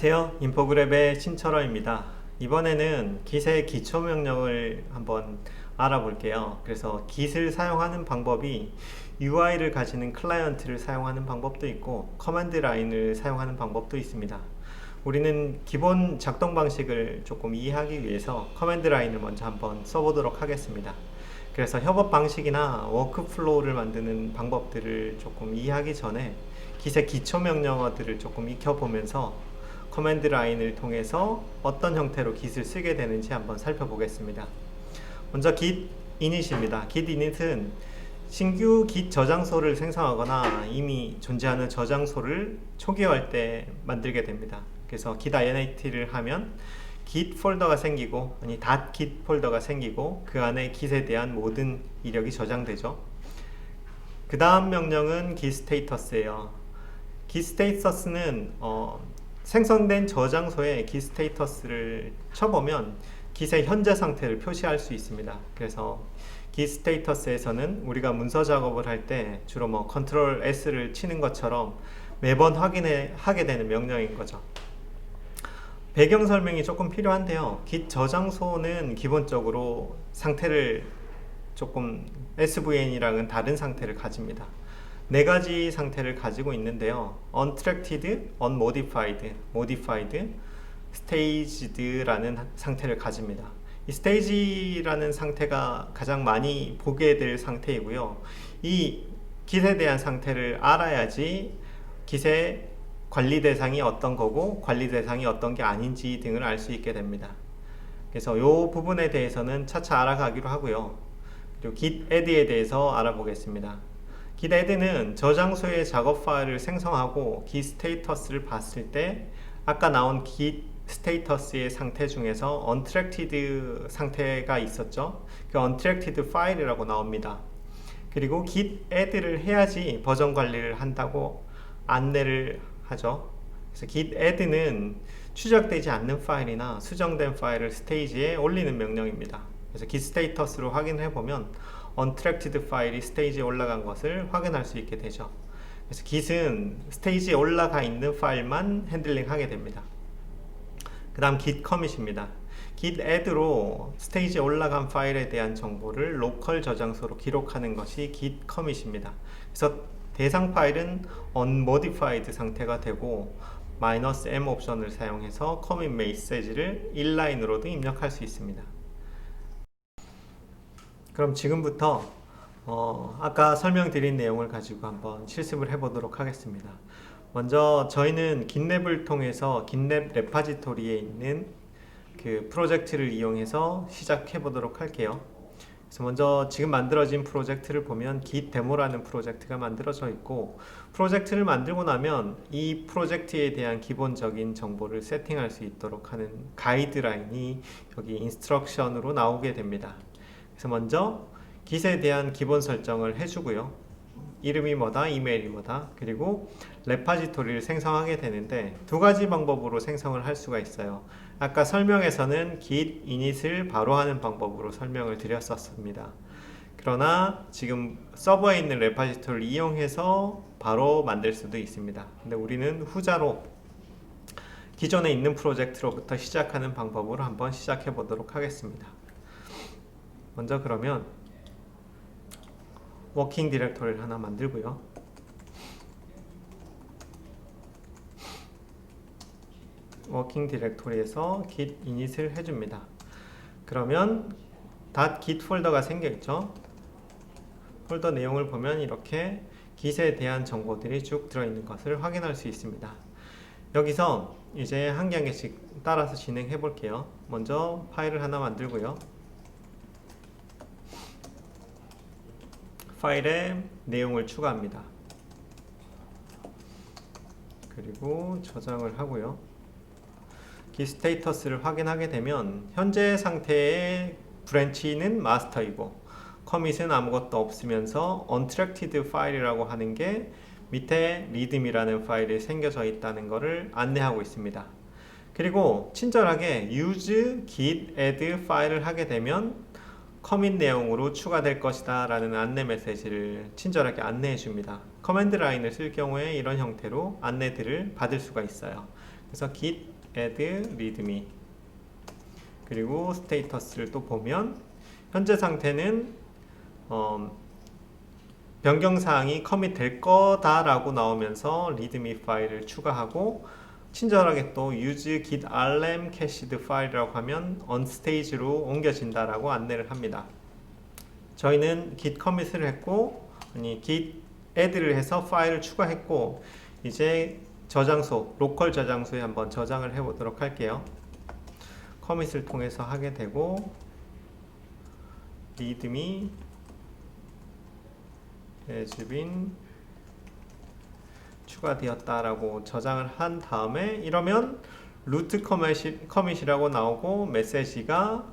안녕하세요. 인포그랩의 신철호입니다. 이번에는 Git의 기초 명령을 한번 알아볼게요. 그래서 Git을 사용하는 방법이 UI를 가지는 클라이언트를 사용하는 방법도 있고 커맨드 라인을 사용하는 방법도 있습니다. 우리는 기본 작동 방식을 조금 이해하기 위해서 커맨드 라인을 먼저 한번 써보도록 하겠습니다. 그래서 협업 방식이나 워크플로우를 만드는 방법들을 조금 이해하기 전에 Git의 기초 명령어들을 조금 익혀보면서 커맨드 라인을 통해서 어떤 형태로 Git을 쓰게 되는지 한번 살펴보겠습니다. 먼저 Git init입니다. Git init은 신규 Git 저장소를 생성하거나 이미 존재하는 저장소를 초기화할 때 만들게 됩니다. 그래서 git init를 하면 git 폴더가 생기고 .git 폴더가 생기고 그 안에 Git에 대한 모든 이력이 저장되죠. 그 다음 명령은 git status예요. git status는 생성된 저장소에 git status를 쳐보면 Git의 현재 상태를 표시할 수 있습니다. 그래서 git status에서는 우리가 문서 작업을 할 때 주로 컨트롤 S를 치는 것처럼 매번 하게 되는 명령인 거죠. 배경 설명이 조금 필요한데요. git 저장소는 기본적으로 상태를 조금 SVN이랑은 다른 상태를 가집니다. 네 가지 상태를 가지고 있는데요. untracked, unmodified, modified, staged라는 상태를 가집니다. 이 stage라는 상태가 가장 많이 보게 될 상태이고요. 이 Git에 대한 상태를 알아야지 Git의 관리 대상이 어떤 거고 관리 대상이 어떤 게 아닌지 등을 알 수 있게 됩니다. 그래서 이 부분에 대해서는 차차 알아가기로 하고요. 그리고 git add에 대해서 알아보겠습니다. git add는 저장소의 작업 파일을 생성하고 git 스테이터스를 봤을 때 아까 나온 git 스테이터스의 상태 중에서 untracked 상태가 있었죠. 그 untracked 파일이라고 나옵니다. 그리고 git add를 해야지 버전 관리를 한다고 안내를 하죠. 그래서 git add는 추적되지 않는 파일이나 수정된 파일을 스테이지에 올리는 명령입니다. 그래서 git 스테이터스로 확인해 보면 untracked 파일이 스테이지에 올라간 것을 확인할 수 있게 되죠. 그래서 git은 스테이지에 올라가 있는 파일만 핸들링 하게 됩니다. 그 다음 git commit입니다. git add로 스테이지에 올라간 파일에 대한 정보를 로컬 저장소로 기록하는 것이 git commit입니다. 그래서 대상 파일은 unmodified 상태가 되고 -m 옵션을 사용해서 commit message를 inline으로도 입력할 수 있습니다. 그럼 지금부터 아까 설명드린 내용을 가지고 한번 실습을 해보도록 하겠습니다. 먼저 저희는 GitLab을 통해서 GitLab 레파지토리에 있는 그 프로젝트를 이용해서 시작해 보도록 할게요. 그래서 먼저 지금 만들어진 프로젝트를 보면 git데모라는 프로젝트가 만들어져 있고, 프로젝트를 만들고 나면 이 프로젝트에 대한 기본적인 정보를 세팅할 수 있도록 하는 가이드라인이 여기 인스트럭션으로 나오게 됩니다. 그래서 먼저 git에 대한 기본 설정을 해주고요. 이름이 뭐다, 이메일이 뭐다, 그리고 레파지토리를 생성하게 되는데 두 가지 방법으로 생성을 할 수가 있어요. 아까 설명에서는 git init을 바로 하는 방법으로 설명을 드렸었습니다. 그러나 지금 서버에 있는 레파지토리를 이용해서 바로 만들 수도 있습니다. 근데 우리는 후자로 기존에 있는 프로젝트로부터 시작하는 방법으로 한번 시작해 보도록 하겠습니다. 먼저 그러면 워킹 디렉토리를 하나 만들고요. 워킹 디렉토리에서 git init을 해줍니다. 그러면 .git 폴더가 생겨있죠. 폴더 내용을 보면 이렇게 git에 대한 정보들이 쭉 들어있는 것을 확인할 수 있습니다. 여기서 이제 한 개 한 개씩 따라서 진행해 볼게요. 먼저 파일을 하나 만들고요. 파일에 내용을 추가합니다. 그리고 저장을 하고요. git 스테이터스를 확인하게 되면 현재 상태의 브랜치는 마스터이고 커밋은 아무것도 없으면서 untracked 파일이라고 하는 게 밑에 readme라는 파일이 생겨져 있다는 것을 안내하고 있습니다. 그리고 친절하게 use git add 파일을 하게 되면 커밋 내용으로 추가될 것이다 라는 안내 메시지를 친절하게 안내해 줍니다. 커맨드 라인을 쓸 경우에 이런 형태로 안내들을 받을 수가 있어요. 그래서 git add readme, 그리고 스테이터스를 또 보면 현재 상태는 변경사항이 커밋 될 거다라고 나오면서 readme 파일을 추가하고, 친절하게 또 use git rm cached 파일이라고 하면 onstage로 옮겨진다라고 안내를 합니다. 저희는 git commit을 했고, git add를 해서 파일을 추가했고, 이제 저장소, 로컬 저장소에 한번 저장을 해보도록 할게요. 커밋을 통해서 하게 되고, readme has been 추가되었다라고 저장을 한 다음에, 이러면 루트 커밋이라고 나오고 메시지가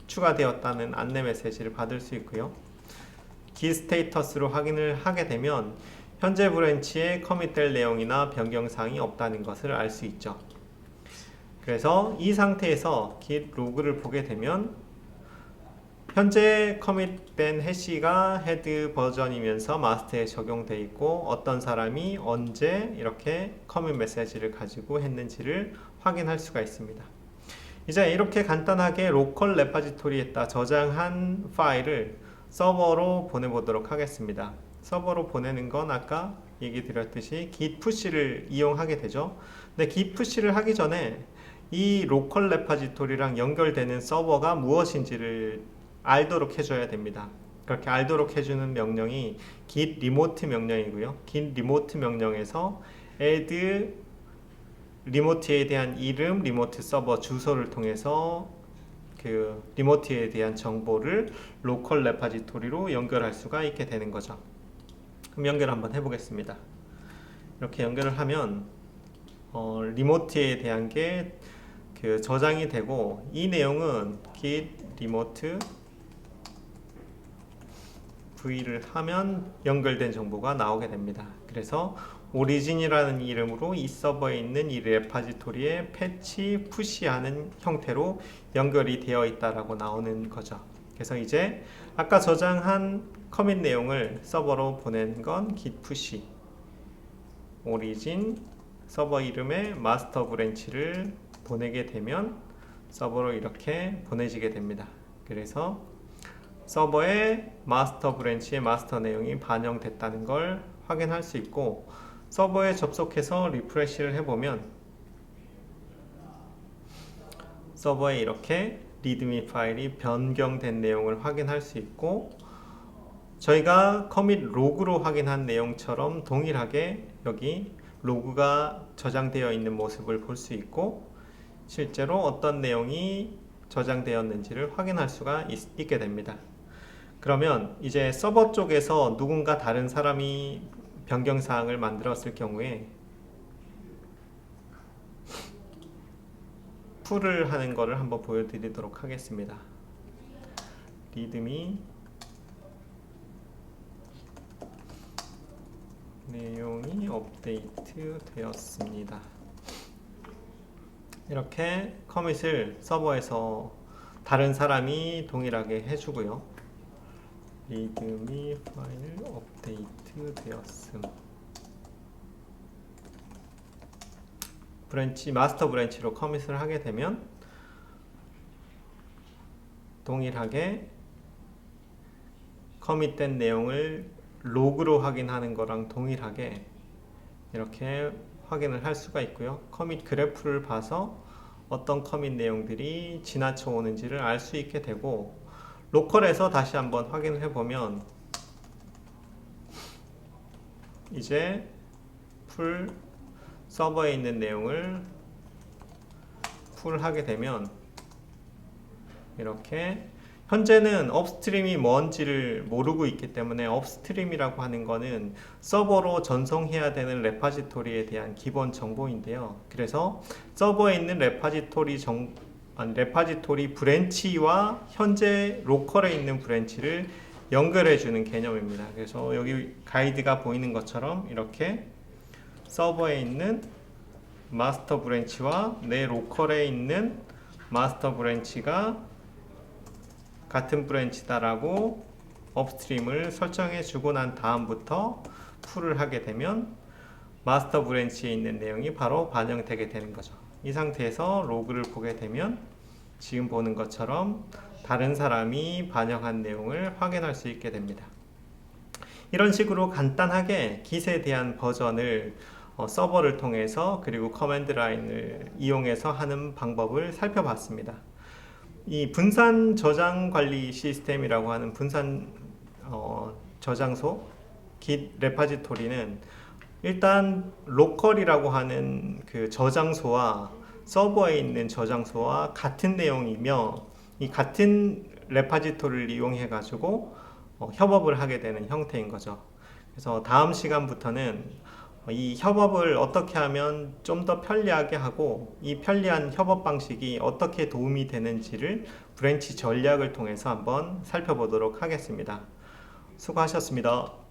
추가되었다는 안내 메시지를 받을 수 있고요. git 스테이터스로 확인을 하게 되면 현재 브랜치에 커밋될 내용이나 변경사항이 없다는 것을 알 수 있죠. 그래서 이 상태에서 git 로그를 보게 되면 현재 커밋된 해시가 헤드 버전이면서 마스터에 적용되어 있고, 어떤 사람이 언제 이렇게 커밋 메시지를 가지고 했는지를 확인할 수가 있습니다. 이제 이렇게 간단하게 로컬 레파지토리에다 저장한 파일을 서버로 보내보도록 하겠습니다. 서버로 보내는 건 아까 얘기 드렸듯이 git push를 이용하게 되죠. 근데 git push를 하기 전에 이 로컬 레파지토리랑 연결되는 서버가 무엇인지를 알도록 해줘야 됩니다. 그렇게 알도록 해주는 명령이 git remote 명령이고요. git remote 명령에서 add 리모트에 대한 이름, 리모트 서버 주소를 통해서 그 리모트에 대한 정보를 로컬 레파지토리로 연결할 수가 있게 되는 거죠. 그럼 연결 한번 해보겠습니다. 이렇게 연결을 하면 리모트에 대한 게 그 저장이 되고, 이 내용은 git remote v를 하면 연결된 정보가 나오게 됩니다. 그래서 오리진이라는 이름으로 이 서버에 있는 이 레파지토리에 패치, 푸시하는 형태로 연결이 되어 있다라고 나오는 거죠. 그래서 이제 아까 저장한 커밋 내용을 서버로 보내는 건 git push 오리진 서버 이름의 마스터 브랜치를 보내게 되면 서버로 이렇게 보내지게 됩니다. 그래서 서버의 마스터 브랜치의 마스터 내용이 반영됐다는 걸 확인할 수 있고, 서버에 접속해서 리프레시를 해보면 서버에 이렇게 리드미 파일이 변경된 내용을 확인할 수 있고, 저희가 커밋 로그로 확인한 내용처럼 동일하게 여기 로그가 저장되어 있는 모습을 볼 수 있고, 실제로 어떤 내용이 저장되었는지를 확인할 수가 있게 됩니다. 그러면 이제 서버 쪽에서 누군가 다른 사람이 변경사항을 만들었을 경우에 풀을 하는 거를 한번 보여드리도록 하겠습니다. 리드미 내용이 업데이트 되었습니다. 이렇게 커밋을 서버에서 다른 사람이 동일하게 해주고요. 리드미 파일 업데이트 되었음. 브랜치, 마스터 브랜치로 커밋을 하게 되면 동일하게 커밋된 내용을 로그로 확인하는 거랑 동일하게 이렇게 확인을 할 수가 있고요. 커밋 그래프를 봐서 어떤 커밋 내용들이 지나쳐 오는지를 알 수 있게 되고, 로컬에서 다시 한번 확인을 해보면 이제 풀 서버에 있는 내용을 풀하게 되면 이렇게 현재는 업스트림이 뭔지를 모르고 있기 때문에, 업스트림이라고 하는 거는 서버로 전송해야 되는 레파지토리에 대한 기본 정보인데요. 그래서 서버에 있는 레파지토리 브랜치와 현재 로컬에 있는 브랜치를 연결해 주는 개념입니다. 그래서 여기 가이드가 보이는 것처럼 이렇게 서버에 있는 마스터 브랜치와 내 로컬에 있는 마스터 브랜치가 같은 브랜치다라고 업스트림을 설정해 주고 난 다음부터 풀을 하게 되면 마스터 브랜치에 있는 내용이 바로 반영되게 되는 거죠. 이 상태에서 로그를 보게 되면 지금 보는 것처럼 다른 사람이 반영한 내용을 확인할 수 있게 됩니다. 이런 식으로 간단하게 깃에 대한 버전을 서버를 통해서 그리고 커맨드 라인을 이용해서 하는 방법을 살펴봤습니다. 이 분산 저장 관리 시스템이라고 하는 분산 저장소 깃 레파지토리는 일단 로컬이라고 하는 그 저장소와 서버에 있는 저장소와 같은 내용이며 이 같은 레파지토리를 이용해 가지고 협업을 하게 되는 형태인 거죠. 그래서 다음 시간부터는 이 협업을 어떻게 하면 좀 더 편리하게 하고 이 편리한 협업 방식이 어떻게 도움이 되는지를 브랜치 전략을 통해서 한번 살펴보도록 하겠습니다. 수고하셨습니다.